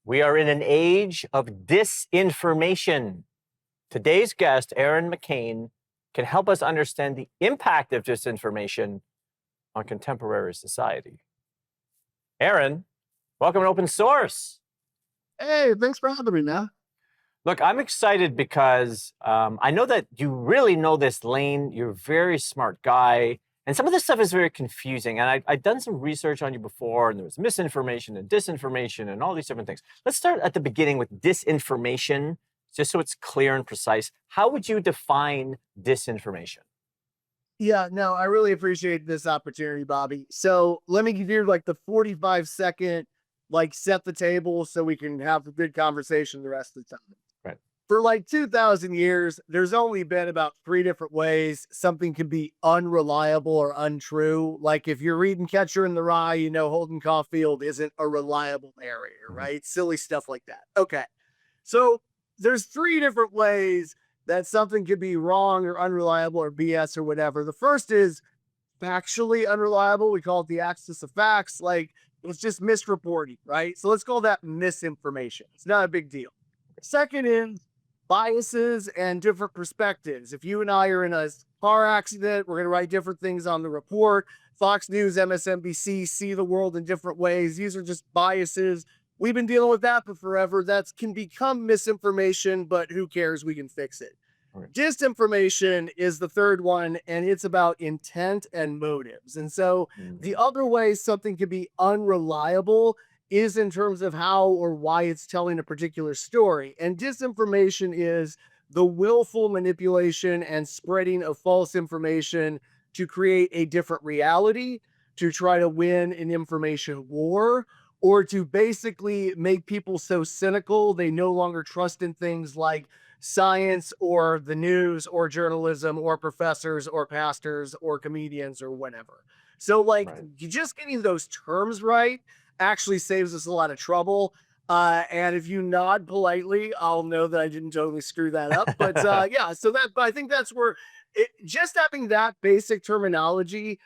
We are in an age of disinformation. Today's guest, Aaron McKain, can help us understand the impact of disinformation on contemporary society. Aaron, welcome to Open Source. Hey, thanks for having me, man. Look, I'm excited because I know that you really know this lane. You're a very smart guy. And some of this stuff is very confusing. And I've done some research on you before, and there was misinformation and disinformation and all these different things. Let's start at the beginning with disinformation, just so it's clear and precise. How would you define disinformation? Yeah, no, I really appreciate this opportunity, Bobby. So let me give you like the 45-second, set the table so we can have a good conversation the rest of the time. Right. For like 2,000 years, there's only been about 3 different ways something can be unreliable or untrue. Like if you're reading Catcher in the Rye, you know Holden Caulfield isn't a reliable narrator, right? Silly stuff like that. Okay. So there's 3 different ways that something could be wrong or unreliable or BS or whatever. The first is factually unreliable. We call it the axis of facts. Like it's just misreporting, right? So let's call that misinformation. It's not a big deal. Second is biases and different perspectives. If you and I are in a car accident, we're going to write different things on the report. Fox News, MSNBC see the world in different ways. These are just biases. We've been dealing with that for forever. That can become misinformation, but who cares? We can fix it. Right. Disinformation is the third one, and it's about intent and motives. And so the other way something can be unreliable is in terms of how or why it's telling a particular story. And disinformation is the willful manipulation and spreading of false information to create a different reality, to try to win an information war, or to basically make people so cynical they no longer trust in things like science or the news or journalism or professors or pastors or comedians or whatever. So just getting those terms right actually saves us a lot of trouble. And if you nod politely, I'll know that I didn't totally screw that up. But yeah, so I think that's where just having that basic terminology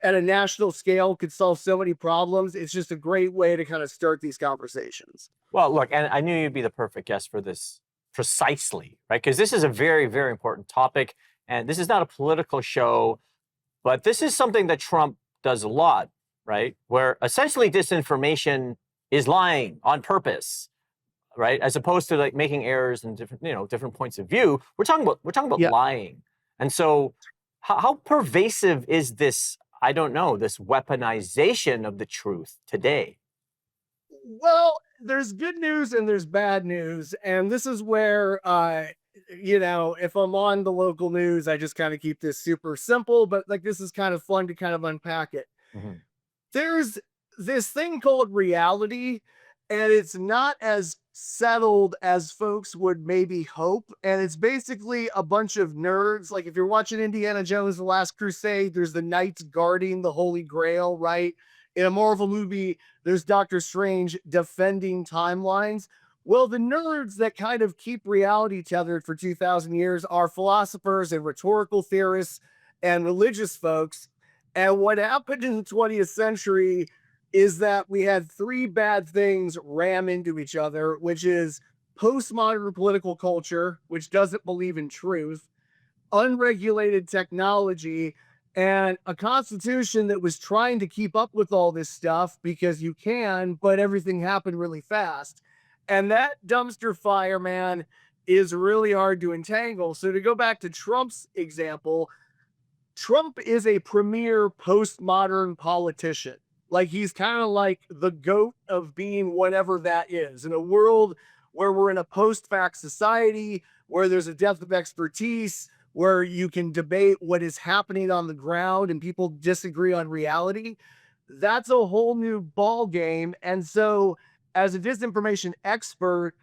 at a national scale could solve so many problems. It's just a great way to kind of start these conversations. Well, look, and I knew you'd be the perfect guest for this precisely, right? Because this is a very, very important topic. And this is not a political show, but this is something that Trump does a lot, right? Where essentially disinformation is lying on purpose, right? As opposed to like making errors and different points of view. We're talking about lying. And so how pervasive is this, I don't know, this weaponization of the truth today? Well, there's good news and there's bad news. And this is where, if I'm on the local news, I just kind of keep this super simple, but like, this is kind of fun to kind of unpack it. Mm-hmm. There's this thing called reality, and it's not as settled as folks would maybe hope. And it's basically a bunch of nerds. Like if you're watching Indiana Jones, The Last Crusade, there's the knights guarding the Holy Grail, right? In a Marvel movie, there's Doctor Strange defending timelines. Well, the nerds that kind of keep reality tethered for 2,000 years are philosophers and rhetorical theorists and religious folks. And what happened in the 20th century is that we had 3 bad things ram into each other, which is postmodern political culture, which doesn't believe in truth, unregulated technology, and a constitution that was trying to keep up with all this stuff because you can, but everything happened really fast. And that dumpster fire, man, is really hard to entangle. So to go back to Trump's example, Trump is a premier postmodern politician. Like he's kind of like the GOAT of being whatever that is. In a world where we're in a post-fact society, where there's a depth of expertise, where you can debate what is happening on the ground and people disagree on reality, that's a whole new ball game. And so as a disinformation expert,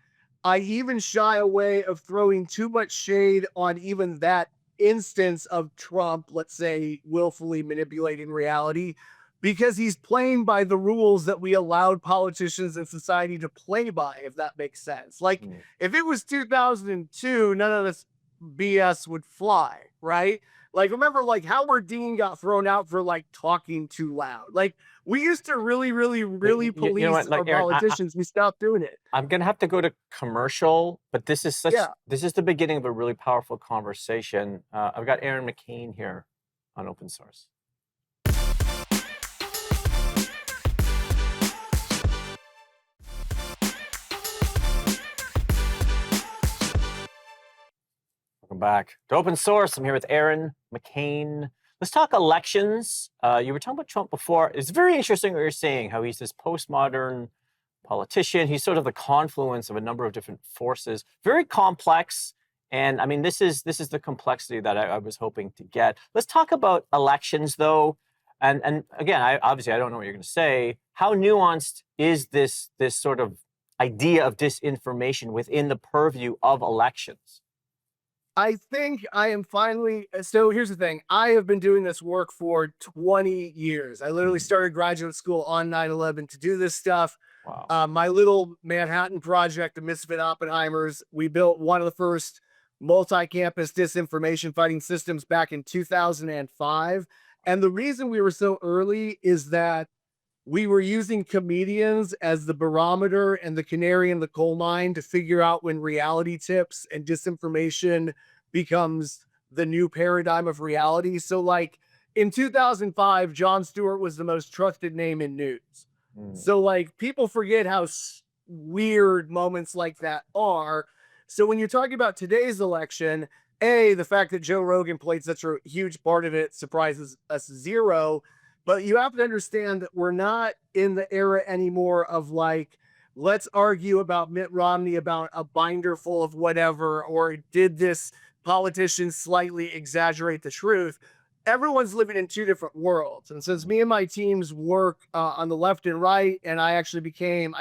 I even shy away of throwing too much shade on even that instance of Trump, let's say, willfully manipulating reality, because he's playing by the rules that we allowed politicians and society to play by, if that makes sense. Like if it was 2002, none of this BS would fly, right? Like, remember, like, Howard Dean got thrown out for like talking too loud. Like, we used to really, really, really You know police what, our like Aaron, politicians. We stopped doing it. I'm gonna have to go to commercial, but Yeah. this is the beginning of a really powerful conversation. I've got Aaron McKain here on open source. Welcome back to open source. I'm here with Aaron McKain. Let's talk elections. You were talking about Trump before. It's very interesting what you're saying, how he's this postmodern politician. He's sort of the confluence of a number of different forces, very complex. And I mean, this is the complexity that I was hoping to get. Let's talk about elections, though. And again, obviously I don't know what you're going to say. How nuanced is this sort of idea of disinformation within the purview of elections? I think I am finally. So here's the thing. I have been doing this work for 20 years. I literally started graduate school on 9/11 to do this stuff. Wow. My little Manhattan project, the Misfit Oppenheimers, we built one of the first multi-campus disinformation fighting systems back in 2005. And the reason we were so early is that we were using comedians as the barometer and the canary in the coal mine to figure out when reality tips and disinformation becomes the new paradigm of reality. So, like in 2005, Jon Stewart was the most trusted name in news. So, like, people forget how weird moments like that are. So, when you're talking about today's election, the fact that Joe Rogan played such a huge part of it surprises us zero. But you have to understand that we're not in the era anymore of like, let's argue about Mitt Romney about a binder full of whatever, or did this politician slightly exaggerate the truth? Everyone's living in two different worlds. And since me and my teams work on the left and right, and I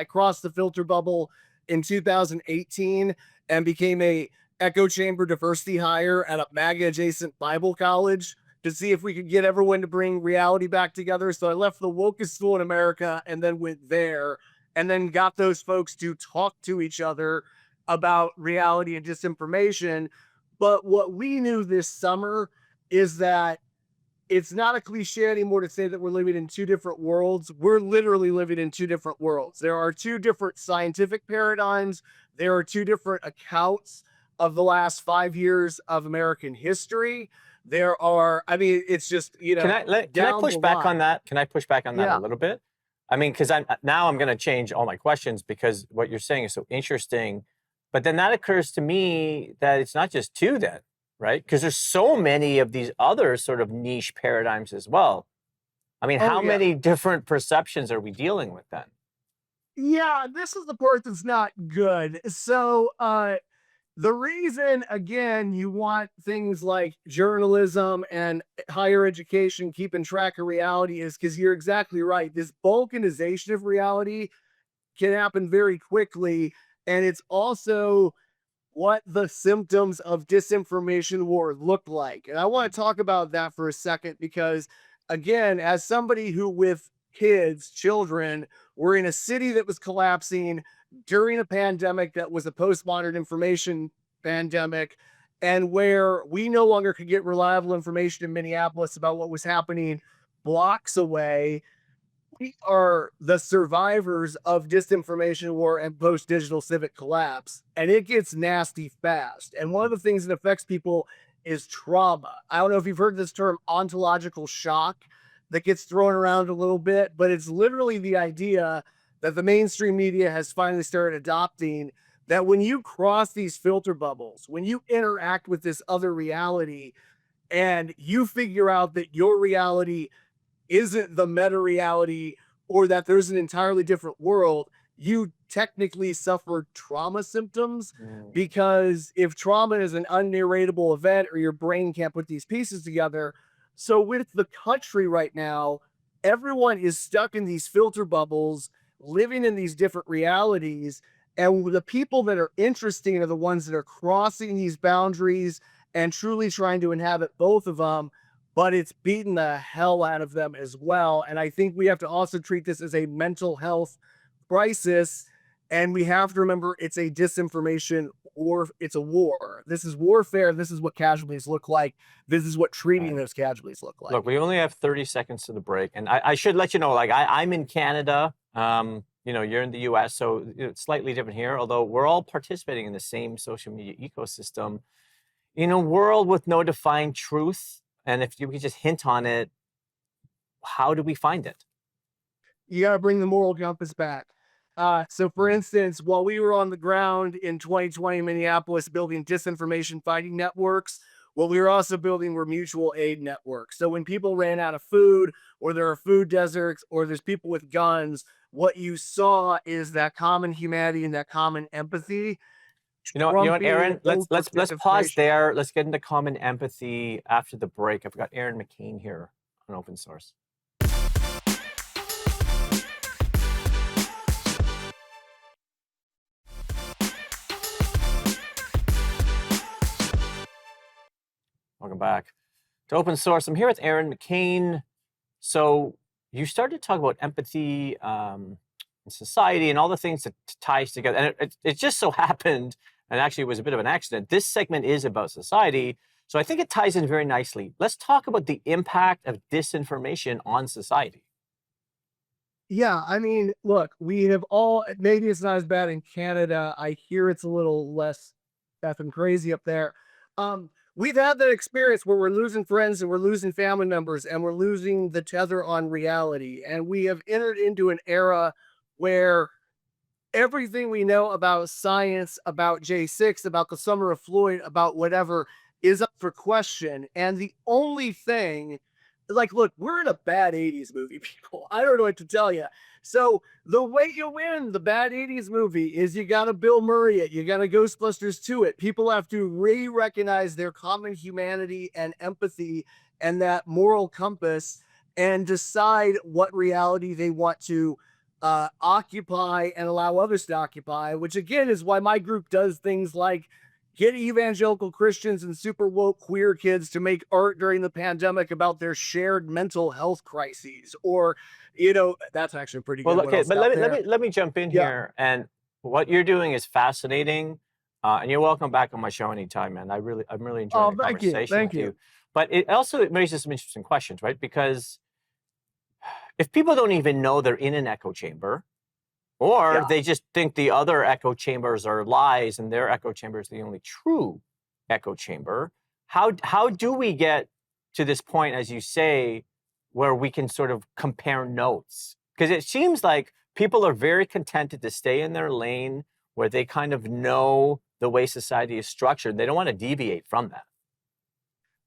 crossed the filter bubble in 2018 and became a echo chamber diversity hire at a MAGA adjacent Bible college to see if we could get everyone to bring reality back together. So I left the wokest school in America and then went there and then got those folks to talk to each other about reality and disinformation. But what we knew this summer is that it's not a cliche anymore to say that we're living in two different worlds. We're literally living in two different worlds. There are two different scientific paradigms. There are two different accounts of the last 5 years of American history. There are, I mean, it's just, Can I push back on that? Can I push back on that a little bit? I mean, because I'm going to change all my questions because what you're saying is so interesting. But then that occurs to me that it's not just two then, right? Because there's so many of these other sort of niche paradigms as well. I mean, how many different perceptions are we dealing with then? Yeah, this is the part that's not good. So, the reason, again, you want things like journalism and higher education keeping track of reality is because you're exactly right. This balkanization of reality can happen very quickly. And it's also what the symptoms of disinformation war look like. And I want to talk about that for a second because, again, as somebody who with kids, children, were in a city that was collapsing during a pandemic that was a postmodern information pandemic, and where we no longer could get reliable information in Minneapolis about what was happening blocks away, we are the survivors of disinformation war and post-digital civic collapse. And it gets nasty fast. And one of the things that affects people is trauma. I don't know if you've heard this term ontological shock that gets thrown around a little bit, but it's literally the idea that the mainstream media has finally started adopting, that when you cross these filter bubbles, when you interact with this other reality and you figure out that your reality isn't the meta reality or that there's an entirely different world, you technically suffer trauma symptoms. Because if trauma is an unnarratable event or your brain can't put these pieces together. So with the country right now, everyone is stuck in these filter bubbles, living in these different realities. And the people that are interesting are the ones that are crossing these boundaries and truly trying to inhabit both of them, but it's beating the hell out of them as well. And I think we have to also treat this as a mental health crisis. And we have to remember it's a disinformation it's a war. This is warfare. This is what casualties look like. This is what treating those casualties look like. Look, we only have 30 seconds to the break, and I should let you know, like I'm in Canada. You're in the US, so it's slightly different here, although we're all participating in the same social media ecosystem. In a world with no defined truth, and if you could just hint on it, how do we find it? You got to bring the moral compass back. So, for instance, while we were on the ground in 2020 in Minneapolis building disinformation fighting networks, what we were also building were mutual aid networks. So when people ran out of food, or there are food deserts, or there's people with guns, what you saw is that common humanity and that common empathy. You know what, Aaron? Let's pause Disinformation. there. Let's get into common empathy after the break. I've got Aaron McKain here on Open Source. Welcome back to Open Source. I'm here with Aaron McKain. So you started to talk about empathy in society and all the things that ties together. And it just so happened, and actually it was a bit of an accident, this segment is about society. So I think it ties in very nicely. Let's talk about the impact of disinformation on society. Yeah, I mean, look, we have all, maybe it's not as bad in Canada. I hear it's a little less effing crazy up there. We've had that experience where we're losing friends and we're losing family members and we're losing the tether on reality. And we have entered into an era where everything we know about science, about J6, about the summer of Floyd, about whatever is up for question. And the only thing, like, look, we're in a bad 80s movie, people. I don't know what to tell you. So the way you win the bad 80s movie is you got to Bill Murray it. You got to Ghostbusters to it. People have to recognize their common humanity and empathy and that moral compass and decide what reality they want to occupy and allow others to occupy, which again is why my group does things like get evangelical Christians and super woke queer kids to make art during the pandemic about their shared mental health crises. Or, that's actually pretty good. Well, okay, but let me jump in here. And what you're doing is fascinating. And you're welcome back on my show anytime, man. I'm really enjoying the conversation with you. But it also raises some interesting questions, right? Because if people don't even know they're in an echo chamber, or they just think the other echo chambers are lies and their echo chamber is the only true echo chamber, how do we get to this point, as you say, where we can sort of compare notes? Because it seems like people are very contented to stay in their lane where they kind of know the way society is structured. They don't want to deviate from that.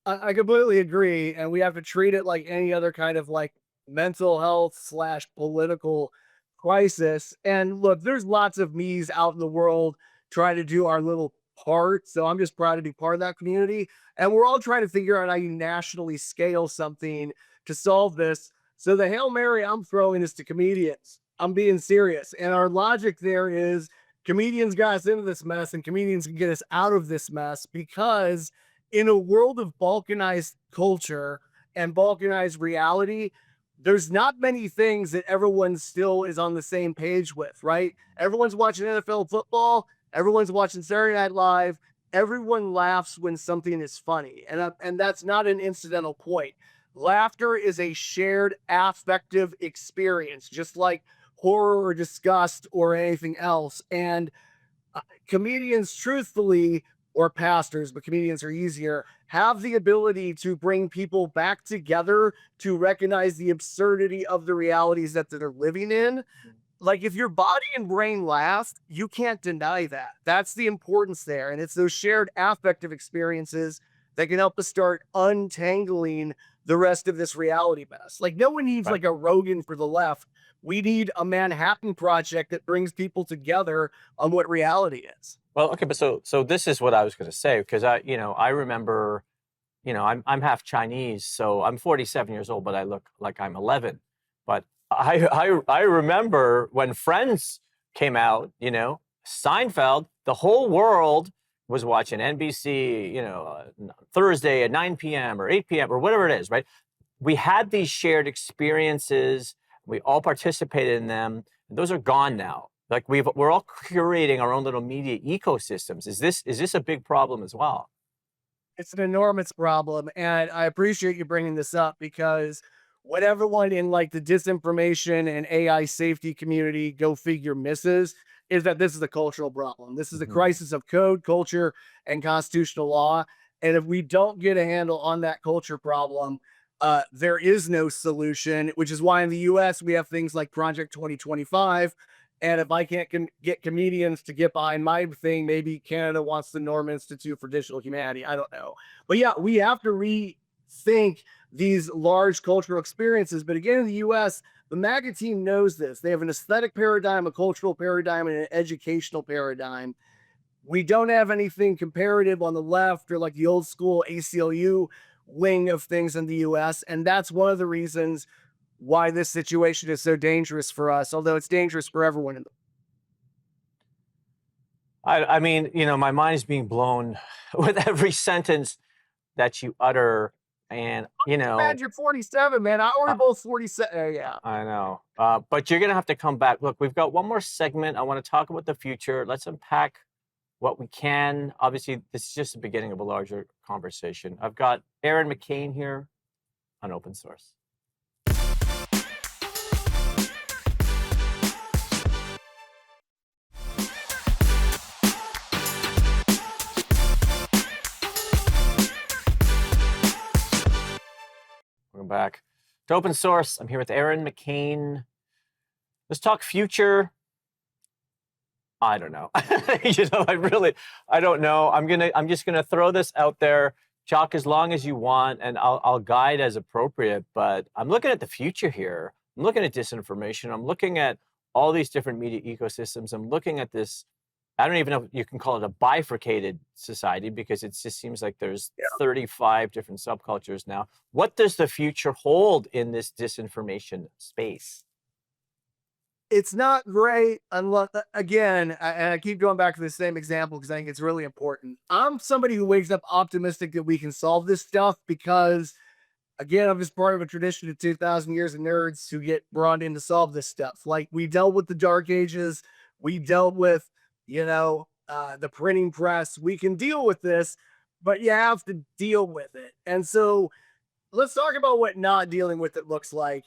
I completely agree. And we have to treat it like any other kind of like mental health / political crisis. And look, there's lots of me's out in the world trying to do our little part. So I'm just proud to be part of that community. And we're all trying to figure out how you nationally scale something to solve this. So the Hail Mary I'm throwing is to comedians. I'm being serious. And our logic there is comedians got us into this mess and comedians can get us out of this mess, because in a world of balkanized culture and balkanized reality, there's not many things that everyone still is on the same page with, right? Everyone's watching NFL football. Everyone's watching Saturday Night Live. Everyone laughs when something is funny. And that's not an incidental point. Laughter is a shared affective experience, just like horror or disgust or anything else. And comedians, truthfully, or pastors, but comedians are easier, have the ability to bring people back together to recognize the absurdity of the realities that they're living in. Like, if your body and brain last, you can't deny that. That's the importance there. And it's those shared affective experiences that can help us start untangling the rest of this reality mess. Like, no one needs like a Rogan for the left. We need a Manhattan Project that brings people together on what reality is. Well, okay, but so this is what I was going to say, because I remember, I'm half Chinese, so I'm 47 years old, but I look like I'm 11. But I remember when Friends came out, Seinfeld, the whole world was watching NBC, Thursday at 9 p.m. or 8 p.m. or whatever it is, right? We had these shared experiences. We all participated in them. And those are gone now. Like we're all curating our own little media ecosystems. Is this a big problem as well? It's an enormous problem, and I appreciate you bringing this up because what everyone in like the disinformation and AI safety community, go figure, misses is that this is a cultural problem. This is a Mhm. crisis of code, culture, and constitutional law. And if we don't get a handle on that culture problem, there is no solution, which is why in the US we have things like Project 2025. And if I can't get comedians to get behind my thing, maybe Canada wants the Norm Institute for Digital Humanity. I don't know. But yeah, we have to rethink these large cultural experiences. But again, in the US, the MAGA team knows this. They have an aesthetic paradigm, a cultural paradigm, and an educational paradigm. We don't have anything comparative on the left or like the old school ACLU wing of things in the US. And that's one of the reasons why this situation is so dangerous for us, although it's dangerous for everyone in the I mean, my mind is being blown with every sentence that you utter, and Man, you're 47, man. We're uh, both 47. Yeah. I know. But you're gonna have to come back. Look, we've got one more segment. I want to talk about the future. Let's unpack what we can. Obviously, this is just the beginning of a larger conversation. I've got Aaron McKain here on open source. Welcome back to open source. I'm here with Aaron McKain. Let's talk future. I don't know. I don't know. I'm just gonna throw this out there. Chalk as long as you want, and I'll guide as appropriate. But I'm looking at the future here. I'm looking at disinformation. I'm looking at all these different media ecosystems. I'm looking at this. I don't even know if you can call it a bifurcated society because it just seems like there's 35 different subcultures now. What does the future hold in this disinformation space? It's not great unless, again, and I keep going back to the same example because I think it's really important. I'm somebody who wakes up optimistic that we can solve this stuff because, again, I'm just part of a tradition of 2,000 years of nerds who get brought in to solve this stuff. Like we dealt with the Dark Ages, we dealt with, the printing press. We can deal with this, but you have to deal with it. And so let's talk about what not dealing with it looks like.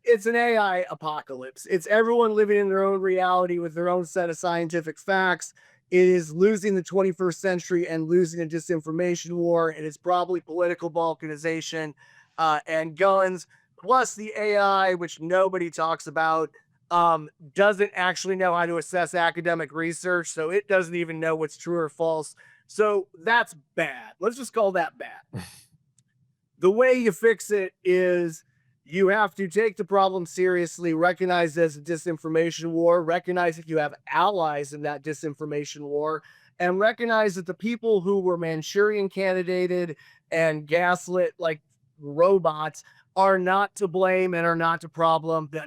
It's an AI apocalypse. It's everyone living in their own reality with their own set of scientific facts. It is losing the 21st century and losing a disinformation war. And it's probably political balkanization and guns, plus the AI, which nobody talks about, doesn't actually know how to assess academic research. So it doesn't even know what's true or false. So that's bad. Let's just call that bad. The way you fix it is you have to take the problem seriously, recognize there's a disinformation war, recognize that you have allies in that disinformation war, and recognize that the people who were Manchurian candidated and gaslit like robots are not to blame and are not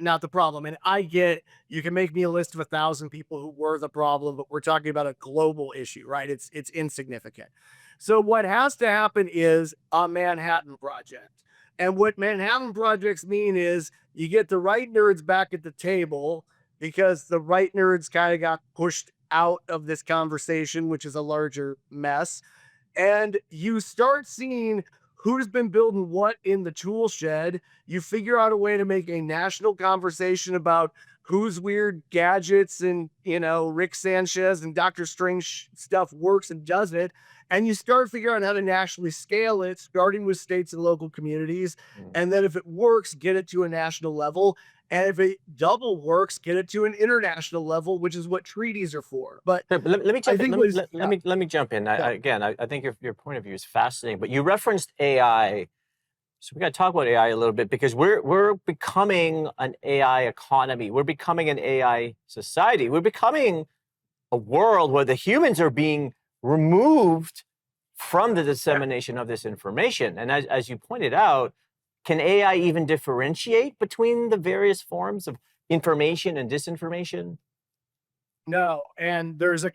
not the problem. And I get you can make me a list of 1,000 people who were the problem, but we're talking about a global issue, right? It's insignificant. So what has to happen is a Manhattan Project. And what Manhattan Projects mean is you get the right nerds back at the table because the right nerds kind of got pushed out of this conversation, which is a larger mess. And you start seeing who's been building what in the tool shed. You figure out a way to make a national conversation about whose weird gadgets and, Rick Sanchez and Dr. Strange stuff works and doesn't. And you start figuring out how to nationally scale it, starting with states and local communities. Mm. And then if it works, get it to a national level. And if it double works, get it to an international level, which is what treaties are for. But Sure, but let me I jump in. think Let me jump in. yeah. I think your point of view is fascinating. But you referenced AI, so we got to talk about AI a little bit because we're becoming an AI economy. We're becoming an AI society. We're becoming a world where the humans are being removed from the dissemination of this information. And as you pointed out, can AI even differentiate between the various forms of information and disinformation? No, and there's a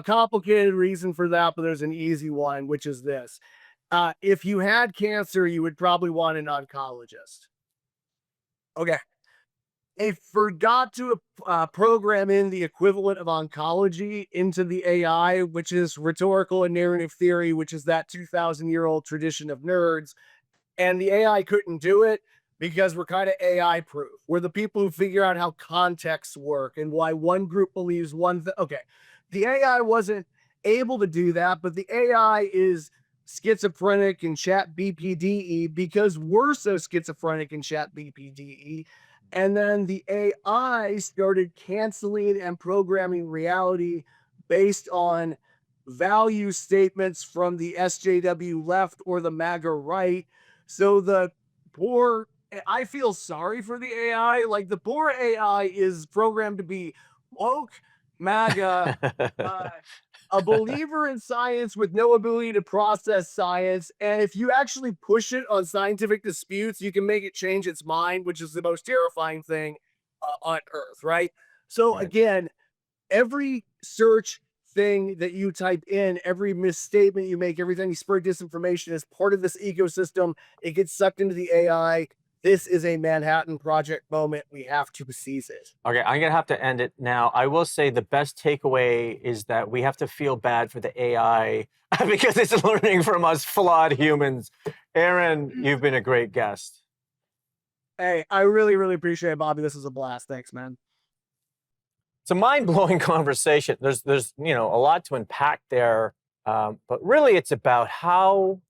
complicated reason for that, but there's an easy one, which is this. If you had cancer, you would probably want an oncologist. Okay. They forgot to program in the equivalent of oncology into the AI, which is rhetorical and narrative theory, which is that 2,000-year-old tradition of nerds. And the AI couldn't do it because we're kind of AI proof. We're the people who figure out how contexts work and why one group believes one thing. Okay. The AI wasn't able to do that, but the AI is schizophrenic and chat BPDE because we're so schizophrenic and chat BPDE. And then the AI started canceling and programming reality based on value statements from the SJW left or the MAGA right. So the poor, I feel sorry for the AI. Like the poor AI is programmed to be woke, MAGA, uh, a believer in science with no ability to process science. And if you actually push it on scientific disputes, you can make it change its mind, which is the most terrifying thing on earth, right? So Right. again, every search thing that you type in, every misstatement you make, every time you spread disinformation is part of this ecosystem. It gets sucked into the AI. This is a Manhattan Project moment. We have to seize it. Okay, I'm gonna have to end it now. I will say the best takeaway is that we have to feel bad for the AI because it's learning from us flawed humans. Aaron, you've been a great guest. Hey, I really, really appreciate it, Bobby. This is a blast. Thanks, man. It's a mind-blowing conversation. There's a lot to unpack there, but really it's about how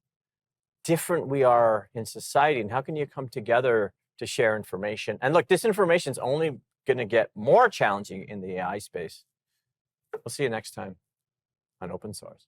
different we are in society and how can you come together to share information. And look, disinformation is only going to get more challenging in the AI space. We'll see you next time on Open Source.